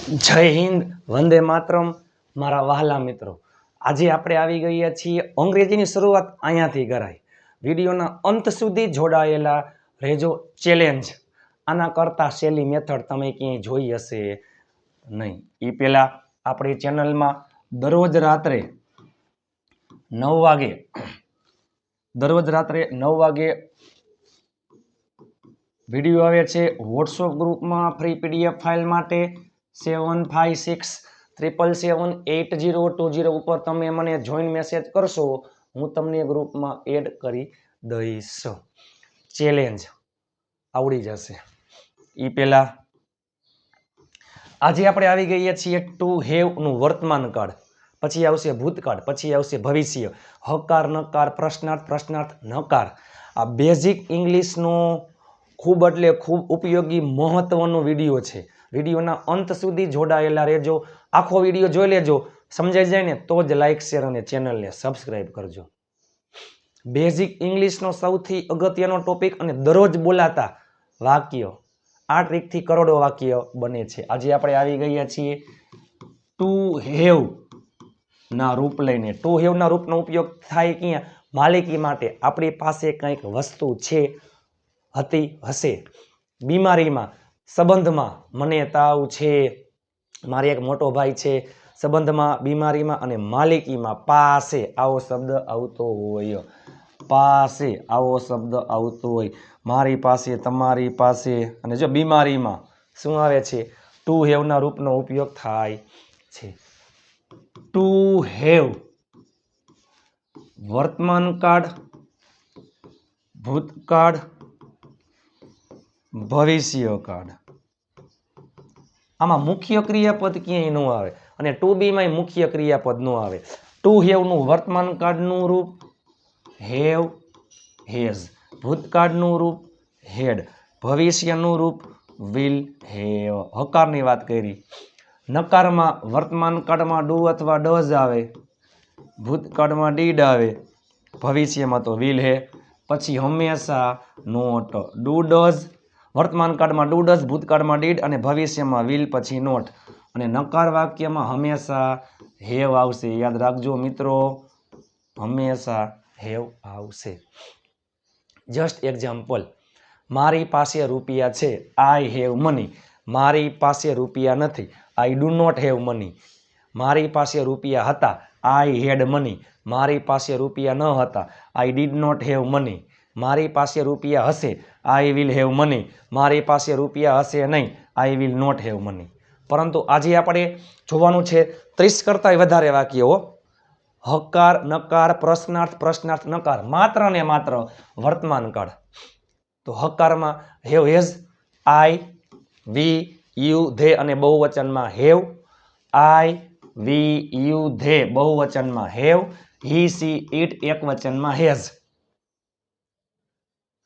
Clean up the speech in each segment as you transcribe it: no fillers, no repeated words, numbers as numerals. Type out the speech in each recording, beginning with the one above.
જય હિન્દ, વંદે માતરમ મારા વહાલા મિત્રો। આજે આપણે આવી ગયા છીએ અંગ્રેજીની શરૂઆત અહીંયાથી કરાય। વિડીયોના અંત સુધી જોડાયેલા રહેજો। ચેલેન્જ આના કરતા સહેલી મેથડ તમે ક્યાંય જોઈ હશે નહીં। એ પહેલા આપણી ચેનલમાં દરરોજ રાત્રે 9 વાગે વિડીયો આવે છે। વોટ્સએપ ગ્રુપમાં ફ્રી પીડીએફ ફાઇલ માટે 7567778020 ઉપર તમે મને જોઈન મેસેજ કરશો, હું તમને ગ્રુપમાં એડ કરી દઈશ। ચેલેન્જ આવડી જશે। એ પહેલા આજે આપણે આવી ગયા છીએ ટુ હેવ નું વર્તમાન કાળ, પછી આવશે ભૂતકાળ, પછી આવશે ભવિષ્ય, હકાર નકાર પ્રશ્નાર્થ પ્રશ્નાર્થ નકાર। આ બેઝિક ઇંગ્લિશનો ખૂબ એટલે ખૂબ ઉપયોગી મહત્વનો વિડીયો છે। વિડીયોના અંત સુધી જોડાયેલા રહેજો। આખો વિડીયો જોઈ લેજો, સમજાઈ જાય ને તો જ લાઈક શેર અને ચેનલને સબસ્ક્રાઇબ કરજો। બેઝિક ઇંગ્લિશનો સૌથી અગત્યનો ટોપિક અને દરરોજ બોલાતા વાક્ય, આ ટ્રીકથી કરોડો વાક્ય બને છે। આજે આપણે આવી ગયા છીએ ટુ હેવ ના રૂપ લઈને। ટુ હેવ ના રૂપનો ઉપયોગ થાય ક્યાં? માલિકી માટે। આપણી પાસે કંઈક વસ્તુ છે, હતી, હશે। બીમારીમાં, સંબંધમાં, મને તાવ છે, મારે એક મોટો ભાઈ છે। સંબંધમાં, બીમારીમાં અને માલિકીમાં પાસે આવો શબ્દ આવતો હોય, પાસે આવો શબ્દ આવતો હોય, મારી પાસે, તમારી પાસે। અને જો બીમારીમાં શું આવે છે? ટુ હેવ ના રૂપનો ઉપયોગ થાય છે। ટુ હેવ વર્તમાન કાળ, ભૂતકાળ, ભવિષ્યકાળ। આમાં મુખ્ય ક્રિયાપદ ક્યાંય ન આવે અને ટુ બી માં મુખ્ય ક્રિયાપદ ન આવે। ટુ હેવ નું વર્તમાન કાળનું રૂપ હેવ, હેઝ, ભૂતકાળનું રૂપ હેડ, ભવિષ્યનું રૂપ વિલ હેવ। હકારની વાત કરી। નકારમાં વર્તમાન કાળમાં ડુ અથવા ડઝ આવે, ભૂતકાળમાં ડીડ આવે, ભવિષ્યમાં તો વિલ હે, પછી હંમેશા નોટ। ડુ ડઝ વર્તમાન કાળમાં ડુ ડઝ, ભૂતકાળમાં ડીડ અને ભવિષ્યમાં વિલ પછી નોટ। અને નકાર વાક્યમાં હંમેશા હેવ આવશે। યાદ રાખજો મિત્રો, હંમેશા હેવ આવશે। જસ્ટ એક્ઝામ્પલ, મારી પાસે રૂપિયા છે, આઈ હેવ મની। મારી પાસે રૂપિયા નથી, I do not have money. મારી પાસે રૂપિયા હતા, આઈ હેડ મની। મારી પાસે રૂપિયા ન હતા, I did not have money. મારી પાસે રૂપિયા હશે, આઈ વિલ હેવ મની। મારી પાસે રૂપિયા હશે નહીં, I will not have money. પરંતુ આજે આપણે જોવાનું છે 30 કરતાંય વધારે વાક્યો, હકાર નકાર પ્રશ્નાર્થ પ્રશ્નાર્થ નકાર, માત્ર ને માત્ર વર્તમાન કાળ। તો હકારમાં have, has, I, we, you, they અને બહુવચનમાં have, I, we, you, they બહુવચનમાં હેવ, હી, સી, ઇટ એકવચનમાં હેઝ।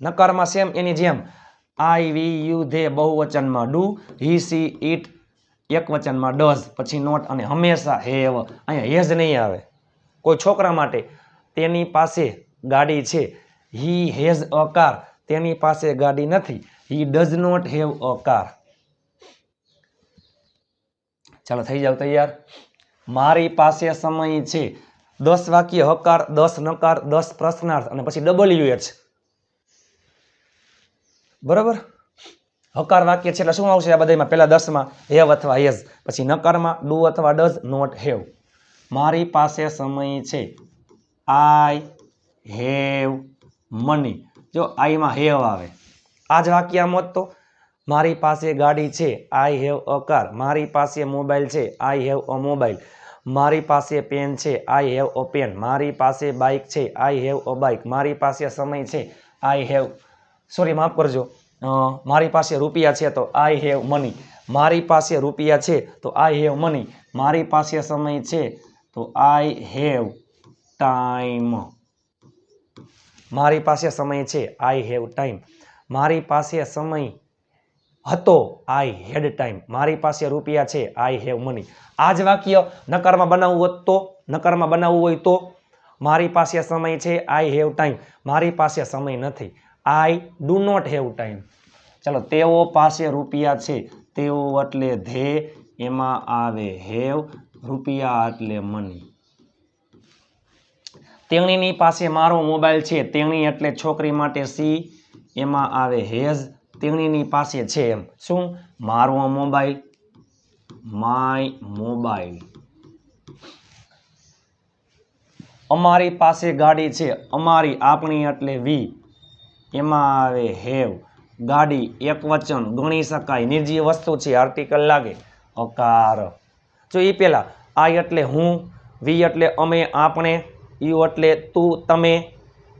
નકારમાં સેમ એની જેમ, આઈ, વી, યુ, ધે બહુવચનમાં ડુ, હી, સી, ઇટ એકવચનમાં ડઝ, પછી નોટ અને હંમેશા હેવ। અહીંયા હેઝ નહીં આવે। કોઈ છોકરા માટે, તેની પાસે ગાડી છે, હી હેઝ અ કાર, તેની પાસે ગાડી નથી, he does not have a car. ચાલો થઈ જાવ તૈયાર। મારી પાસે સમય છે, 10 વાક્ય હકાર, 10 નકાર, 10 પ્રશ્નાર્થ અને પછી WH, બરાબર। હકાર વાક્ય છે એટલે શું આવશે આ બધામાં? પહેલા 10 માં હેવ અથવા હેઝ, પછી નકારમાં ડુ અથવા ડઝ, નોટ હેવ। મારી પાસે સમય છે, આઈ હેવ મની। જો આઈ માં હેવ આવે, આ જ વાક્ય આમ હોત તો, મારી પાસે ગાડી છે, આઈ હેવ અ કાર। મારી પાસે મોબાઈલ છે, આઈ હેવ અ મોબાઈલ। મારી પાસે પેન છે, આઈ હેવ અ પેન। મારી પાસે બાઇક છે, આઈ હેવ અ બાઇક। મારી પાસે સમય છે, આઈ હેવ, સોરી માફ કરજો, મારી પાસે રૂપિયા છે તો આઈ હેવ મની। મારી પાસે રૂપિયા છે તો આઈ હેવ મની। મારી પાસે સમય છે તો આઈ હેવ ટાઈમ। મારી પાસે સમય છે, આઈ હેવ ટાઈમ। મારી પાસે સમય હતો, આઈ હેડ ટાઈમ। મારી પાસે રૂપિયા છે, આઈ હેવ મની। આ જ વાક્ય નકારમાં બનાવવું હોત તો, નકારમાં બનાવવું હોય તો, મારી પાસે સમય છે, આઈ હેવ ટાઈમ। મારી પાસે સમય નથી, I do not have time. ચલો, તેઓ પાસે રૂપિયા છે, તેઓ એટલે ધે એમાં આવે હેવ, રૂપિયા એટલે મની. તેણીની પાસે મારો મોબાઈલ છે, તેણી એટલે છોકરી માટે સી, એમાં આવે હેઝ, તેણીની પાસે છે એમ. શું? મારો મોબાઈલ, માય મોબાઈલ. અમારી પાસે ગાડી છે, અમારી આપણી એટલે વી, એમાં આવે હેવ, ગાડી એક વચન ગણી શકાય, નિર્જીવ વસ્તુ છે, આર્ટિકલ લાગે અકાર. જો એ પેલા આઈ એટલે હું, વી એટલે અમે આપણે, યુ એટલે તું તમે,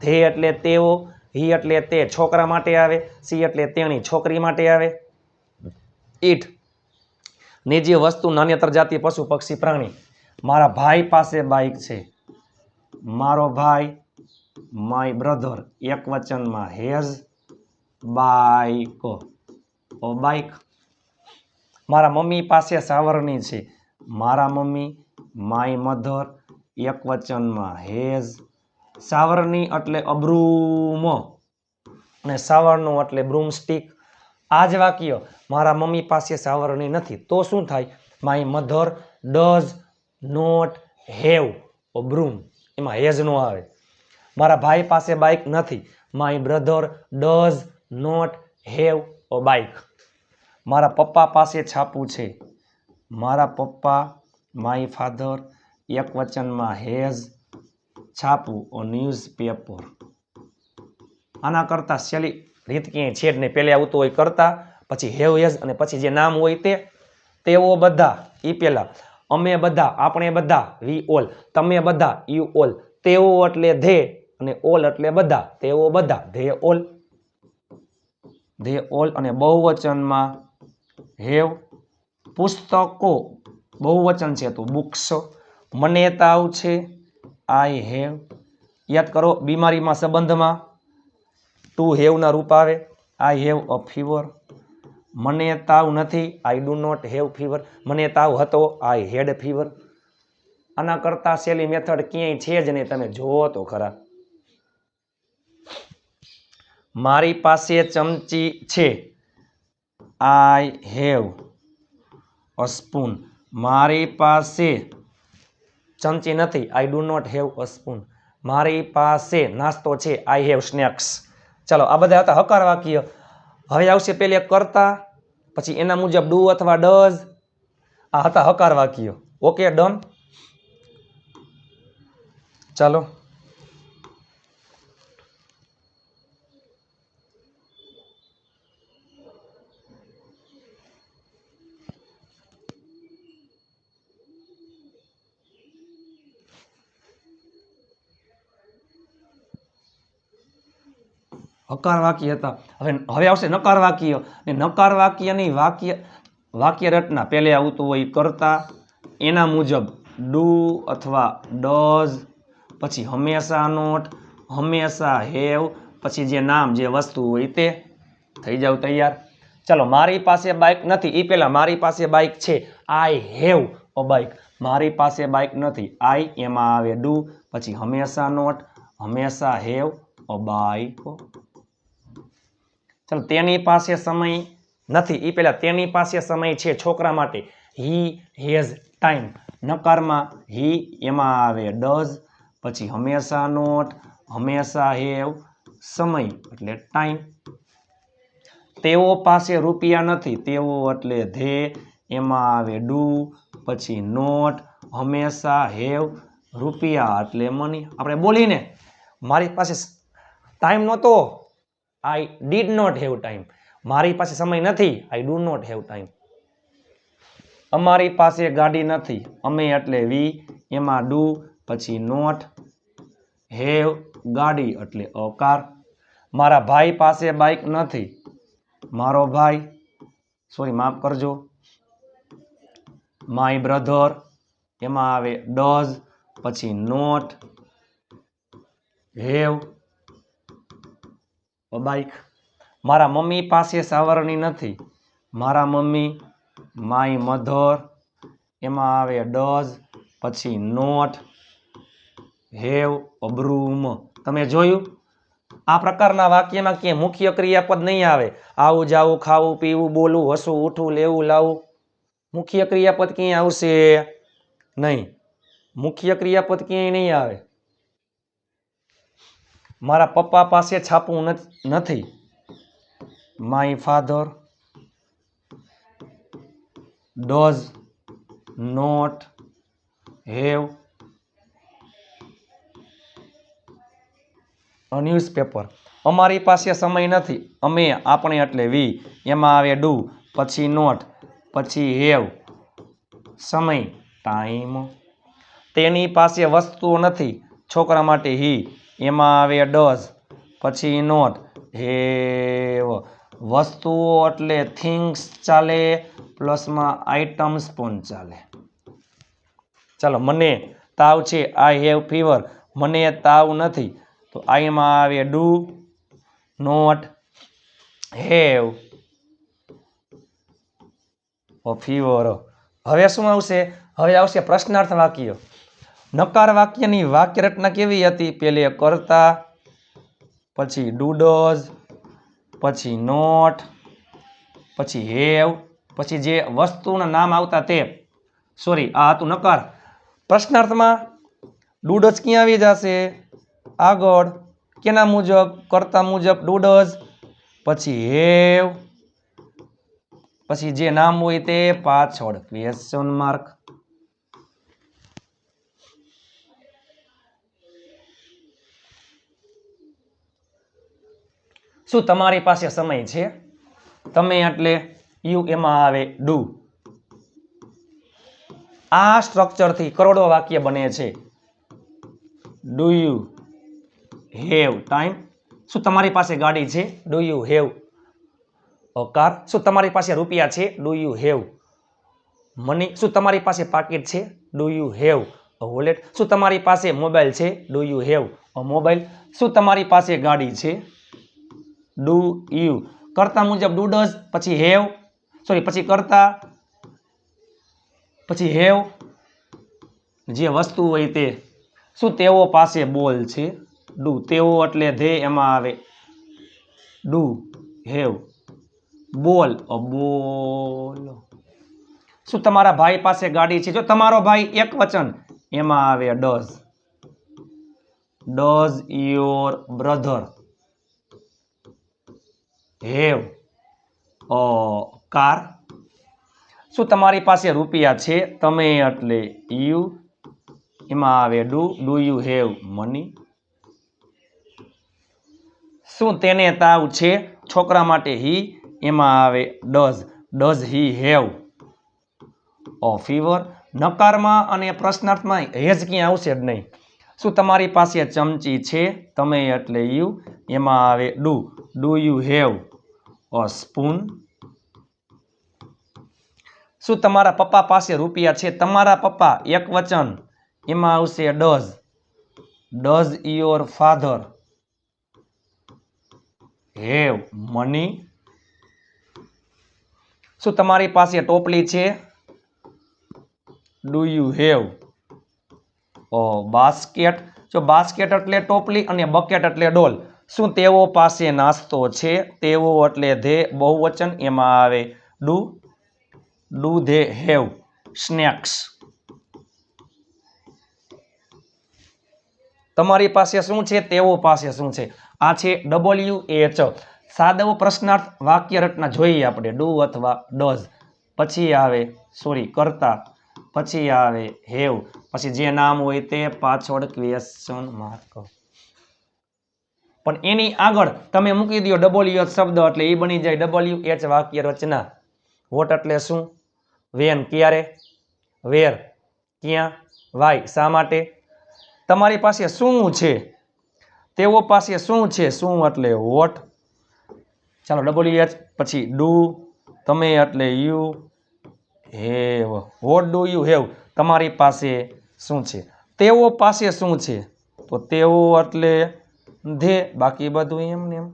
ધે એટલે તેઓ, હી એટલે તે છોકરા માટે આવે, સી એટલે તેણી છોકરી માટે આવે. ઈટ નિર્જીવ વસ્તુ, નાન્યતર જાતિ, પશુ પક્ષી પ્રાણી. મારા ભાઈ પાસે બાઇક છે, મારો ભાઈ માય બ્રધર એક વચનમાં હેઝ બાઇક, બાઇક. મારા મમ્મી પાસે સાવરણી છે, મારા મમ્મી માય મધર એક વચનમાં હેઝ, સાવરણી એટલે અબ્રૂમ અને સાવરણું એટલે બ્રૂમસ્ટિક. આ જ વાક્ય મારા મમ્મી પાસે સાવરણી નથી તો શું થાય? My mother does not have a broom, એમાં હેઝ નો આવે. મારા ભાઈ પાસે બાઇક નથી, my brother does not have a bike. મારા પપ્પા પાસે છાપું છે, મારા પપ્પા માય ફાધર એક વચનમાં હેઝ છાપું અ ન્યૂઝપેપર. આના કરતા સહેલી રીત ક્યાંય છે જ નહીં. પહેલે આવતું હોય કરતા, પછી હેવ હેઝ અને પછી જે નામ હોય તે. તેઓ બધા એ પેલા, અમે બધા આપણે બધા વી ઓલ, તમે બધા યુ ઓલ, તેઓ એટલે ધે અને ઓલ એટલે બધા, તેઓ બધા ધે ઓલ, ધે ઓલ. અને બહુવચનમાં હેવ. પુસ્તકો બહુવચન છે તો બુક્સ. મને તાવ છે, આઈ હેવ. યાદ કરો બીમારીમાં સંબંધમાં ટુ હેવ ના રૂપ આવે, આઈ હેવ અ ફીવર. મને તાવ નથી, I do not have fever. મને તાવ હતો, આઈ હેડ ફીવર. આના કરતા સહેલી મેથડ ક્યાંય છે જ નહીં, તમે જોવો તો ખરા. મારી પાસે ચમચી છે, આઈ હેવ અ સ્પૂન. મારી પાસે ચમચી નથી, I do not have a spoon. મારી પાસે નાસ્તો છે, આઈ હેવ સ્નેક્સ. ચાલો આ બધા હતા હકાર વાક્ય. હવે આવશે પેલે કરતા, પછી એના મુજબ ડુ અથવા ડઝ. આ હતા હકાર વાક્ય. Okay done. ચાલો હકાર વાક્ય હતા. હવે આવશે નકાર વાક્ય. ને નકાર વાક્યની વાક્ય રચના પહેલે આવતું હોય કરતા, એના મુજબ ડુ અથવા ડઝ, પછી હંમેશા નોટ, હંમેશા હેવ, પછી જે નામ જે વસ્તુ હોય તે. થઈ જાવ તૈયાર. ચાલો મારી પાસે બાઇક નથી એ પહેલા મારી પાસે બાઇક છે, આઈ હેવ અ બાઇક. મારી પાસે બાઇક નથી, આઈ એમાં આવે ડુ, પછી હંમેશા નોટ, હંમેશા હેવ અ બાઇક. ચાલો તેની પાસે સમય નથી એ પહેલા તેની પાસે સમય છે છોકરા માટે, હી હેઝ ટાઈમ. નકારમાં હી એમાં આવે ડઝ, પછી હંમેશા નોટ, હંમેશા હેવ, સમય એટલે ટાઈમ. તેઓ પાસે રૂપિયા નથી, તેઓ એટલે ધે, એમાં આવે ડુ, પછી નોટ, હંમેશા હેવ, રૂપિયા એટલે મની. આપણે બોલીને મારી પાસે ટાઈમ નહોતો, I did not have time. મારી પાસે સમય નથી, I do not have time. અમારી પાસે ગાડી નથી, અમે એટલે વી, એમાં ડુ, પછી નોટ, હેવ, ગાડી એટલે અ કાર. મારા ભાઈ પાસે બાઇક નથી, મારો ભાઈ, સોરી માફ કરજો, માય બ્રધર એમાં આવે ડઝ, પછી નોટ, હેવ અ બાઇક. મારા મમ્મી પાસે સાવરણી નથી, મારા મમ્મી માય મધર એમાં આવે ડઝ, પછી નોટ, હેવ અ બ્રૂમ. તમે જોયું આ પ્રકારના વાક્યમાં ક્યાંય મુખ્ય ક્રિયાપદ નહીં આવે. આવું જાવું, ખાવું પીવું, બોલવું, હસવું, ઉઠવું, લેવું, લાવવું, મુખ્ય ક્રિયાપદ ક્યાંય આવશે નહીં. મુખ્ય ક્રિયાપદ ક્યાંય નહીં આવે. મારા પપ્પા પાસે છાપું નથી. My father does not have a newspaper. અમારી પાસે સમય નથી. અમે આપણે એટલે વી, એમાં આવે ડુ, પછી નોટ, પછી હેવ સમય ટાઈમ. તેની પાસે વસ્તુઓ નથી. છોકરા માટે હી, એમાં આવે ડઝ, પછી નોટ હેવ. વસ્તુઓ એટલે થિંગ્સ ચાલે, પ્લસમાં આઇટમ્સ પણ ચાલે. ચાલો, મને તાવ છે. I have fever. મને તાવ નથી તો આઈમાં આવે ડુ નોટ હેવ ફીવર. હવે શું આવશે? હવે આવશે પ્રશ્નાર્થ વાક્ય. નકાર વાક્યની વાક્ય રચના કેવી હતી? પેલે કરતા, પછી ડુ ડઝ, પછી નોટ, પછી હેવ, પછી જે વસ્તુના નામ આવતા તે. સોરી, આ હતું નકાર. પ્રશ્નાર્થમાં ડુ ડઝ ક્યાં આવી જશે? આગળ. કેના મુજબ? કરતા મુજબ ડુ ડઝ, પછી હેવ, પછી જે નામ હોય તે પાછળ ક્વેશ્ચન માર્ક. શું તમારી પાસે સમય છે? તમે એટલે યુ, એમાં આવે ડુ. આ સ્ટ્રક્ચરથી કરોડો વાક્ય બને છે. Do you have time? શું તમારી પાસે ગાડી છે? Do you have a car? શું તમારી પાસે રૂપિયા છે? Do you have money? શું તમારી પાસે પાકીટ છે? Do you have a wallet? શું તમારી પાસે મોબાઈલ છે? Do you have a mobile? શું તમારી પાસે ગાડી છે? Do you. કરતા મુજબ ડુ ડઝ, પછી હેવ, સોરી, પછી કરતા, પછી હેવ, જે વસ્તુ હોય તે. શું તેઓ પાસે બોલ છે? ડુ. તેઓ એટલે ધે, એમાં આવે ડુ હેવ બોલ અ બોલ. શું તમારા ભાઈ પાસે ગાડી છે? જો તમારો ભાઈ એક વચન, એમાં આવે does. Does your brother have a car? શું તમારી પાસે રૂપિયા છે? તમે એટલે યુ, એમાં આવે do. Do you have money? શું તેને તાવ છે? છોકરા માટે હી, એમાં આવે does. Does he have a fever? નકારમાં અને પ્રશ્નાર્થમાં હેજ ક્યાં આવશે જ નહીં. શું તમારી પાસે ચમચી છે? તમે એટલે યુ, એમાં આવે do. Do you have a spoon? શું તમારા પપ્પા પાસે રૂપિયા છે? તમારા પપ્પા એક વચન, એમાં આવશે does. Does your father have money? શું તમારી પાસે ટોપલી છે? Do you have a basket? જો બાસ્કેટ એટલે ટોપલી અને બકેટ એટલે ડોલ. શું તેઓ પાસે નાસ્તો છે? તેઓ એટલે ધે, બહુવચન, એમાં આવે do. Do they have snacks? તમારી પાસે શું છે? તેઓ પાસે શું છે? આ છે WH. સાદો પ્રશ્નાર્થ વાક્ય રચના જોઈએ આપણે. ડુ અથવા ડઝ, પછી આવે સોરી કરતા, પછી આવે હેવ, પછી જે નામ હોય તે પાછળ ક્વેશ્ચન માર્ક. પણ એની આગળ તમે મૂકી દો WH શબ્દ એટલે એ બની જાય WH વાક્ય રચના. વોટ એટલે શું? વેન ક્યારે? વેર ક્યાં? વાય શા માટે? તમારી પાસે શું છે? તેઓ પાસે શું છે? શું એટલે વોટ. ચાલો, WH પછી ડુ, તમે એટલે you have. What do you have? તમારી પાસે શું છે? તેઓ પાસે શું છે? તો તેઓ એટલે ધે, બાકી બધું એમને એમ.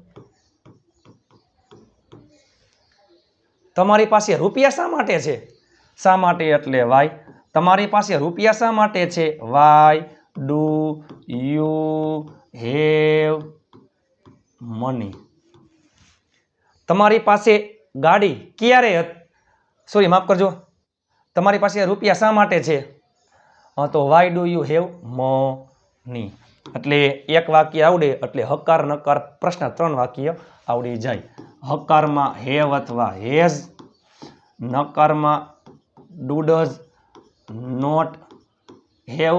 તમારી પાસે રૂપિયા શા માટે છે? શા માટે એટલે વાય. તમારી પાસે રૂપિયા શા માટે છે? Why do you have money? તમારી પાસે ગાડી ક્યારે હતી? સોરી, માફ કરજો, તમારી પાસે રૂપિયા શા માટે છે? તો why do you have money. એટલે એક વાક્ય આવડે એટલે હકાર નકાર પ્રશ્ન 3 વાક્ય આવડી જાય. હકારમાં હેવ અથવા હેઝ, નકારમાં ડુ ડઝ નોટ હેવ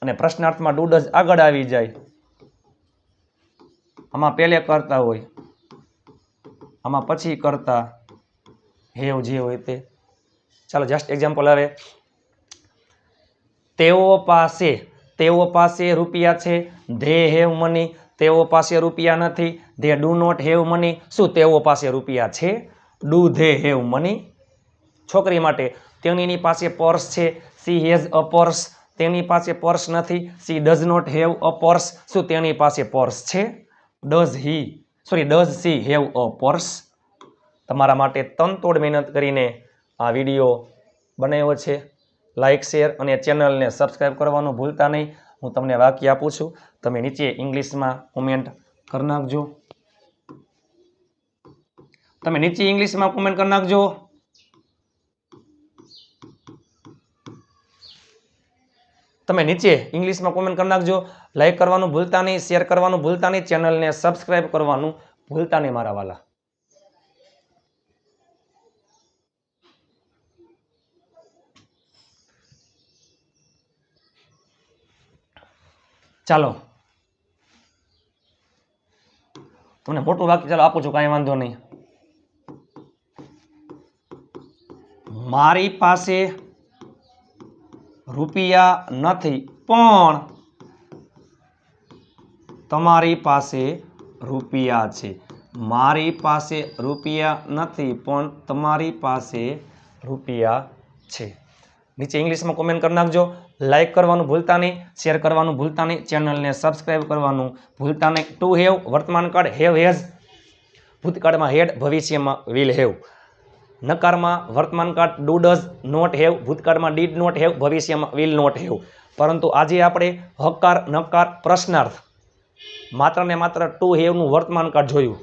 અને પ્રશ્નાર્થમાં ડુ ડઝ આગળ આવી જાય. આમાં પહેલે કરતા હોય, આમાં પછી કરતા હેવ જે હોય તે. ચાલો જસ્ટ એક્ઝામ્પલ આવે. તેઓ પાસે રૂપિયા છે. They have money. તેઓ પાસે રૂપિયા નથી. They do not have money. શું તેઓ પાસે રૂપિયા છે? Do they have money? છોકરી માટે તેણીની પાસે પર્સ છે. She has a purse. તેની પાસે પર્સ નથી. She does not have a purse. શું તેની પાસે પર્સ છે? Does she have a purse? તમારા માટે તનતોડ મહેનત કરીને આ વિડીયો બનાવ્યો છે. લાઇક, શેર અને ચેનલને સબસ્ક્રાઈબ કરવાનું ભૂલતા નહીં. હું તમને વાક્ય આપું છું, તમે નીચે ઇંગ્લિશમાં કોમેન્ટ કરી નાખજો. તમે નીચે ઇંગ્લિશમાં કોમેન્ટ કરી નાખજો. તમે નીચે ઇંગ્લિશમાં કોમેન્ટ કરી નાખજો. લાઇક કરવાનું ભૂલતા નહીં, શેર કરવાનું ભૂલતા નહીં, ચેનલને સબસ્ક્રાઈબ કરવાનું ભૂલતા નહીં મારા વાલા. ચાલો તમને મોટું વાક્ય ચાલો આપું છું, કાંઈ વાંધો નહીં. મારી પાસે રૂપિયા નથી પણ તમારી પાસે રૂપિયા છે. મારી પાસે રૂપિયા નથી પણ તમારી પાસે રૂપિયા છે. નીચે ઇંગ્લિશમાં કોમેન્ટ કરી નાખજો. લાઇક કરવાનું ભૂલતા નહીં, શેર કરવાનું ભૂલતા નહીં, ચેનલને સબસ્ક્રાઈબ કરવાનું ભૂલતા નહીં. ટુ હેવ વર્તમાન કાળ હેવ હેઝ, ભૂતકાળમાં હેડ, ભવિષ્યમાં વિલ હેવ. નકારમાં વર્તમાન કાળ ડુ ડઝ નોટ હેવ, ભૂતકાળમાં ડીડ નોટ હેવ, ભવિષ્યમાં વિલ નોટ હેવ. પરંતુ આજે આપણે હકાર નકાર પ્રશ્નાર્થ માત્ર ને માત્ર ટુ હેવનું વર્તમાન કાળ જોયું.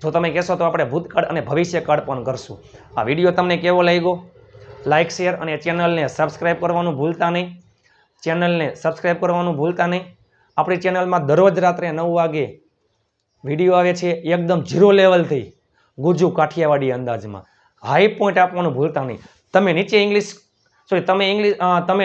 જો તમે કહેશો તો આપણે ભૂતકાળ અને ભવિષ્યકાળ પણ કરશું. આ વિડીયો તમને કેવો લાગ્યો? લાઇક, શેર અને ચેનલને સબસ્ક્રાઈબ કરવાનું ભૂલતા નહીં. ચેનલને સબસ્ક્રાઈબ કરવાનું ભૂલતા નહીં. આપણી ચેનલમાં દરરોજ રાત્રે 9 વાગે વિડીયો આવે છે, એકદમ ઝીરો લેવલથી ગુજુ કાઠિયાવાડી અંદાજમાં. હાઈ પોઈન્ટ આપવાનું ભૂલતા નહીં. તમે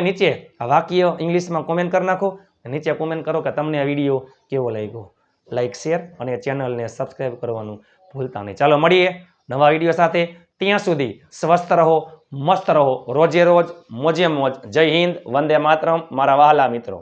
નીચે આ વાક્ય ઇંગ્લિશમાં કોમેન્ટ કરી નાખો. નીચે કોમેન્ટ કરો કે તમને આ વિડીયો કેવો લાગ્યો. લાઇક, શેર અને ચેનલને સબસ્ક્રાઈબ કરવાનું ભૂલતા નહીં. ચાલો મળીએ નવા વિડીયો સાથે. ત્યાં સુધી સ્વસ્થ રહો, મસ્ત રહો, રોજે રોજ મોજે મોજ. જય હિન્દ, વંદે માતરમ મારા વહાલા મિત્રો.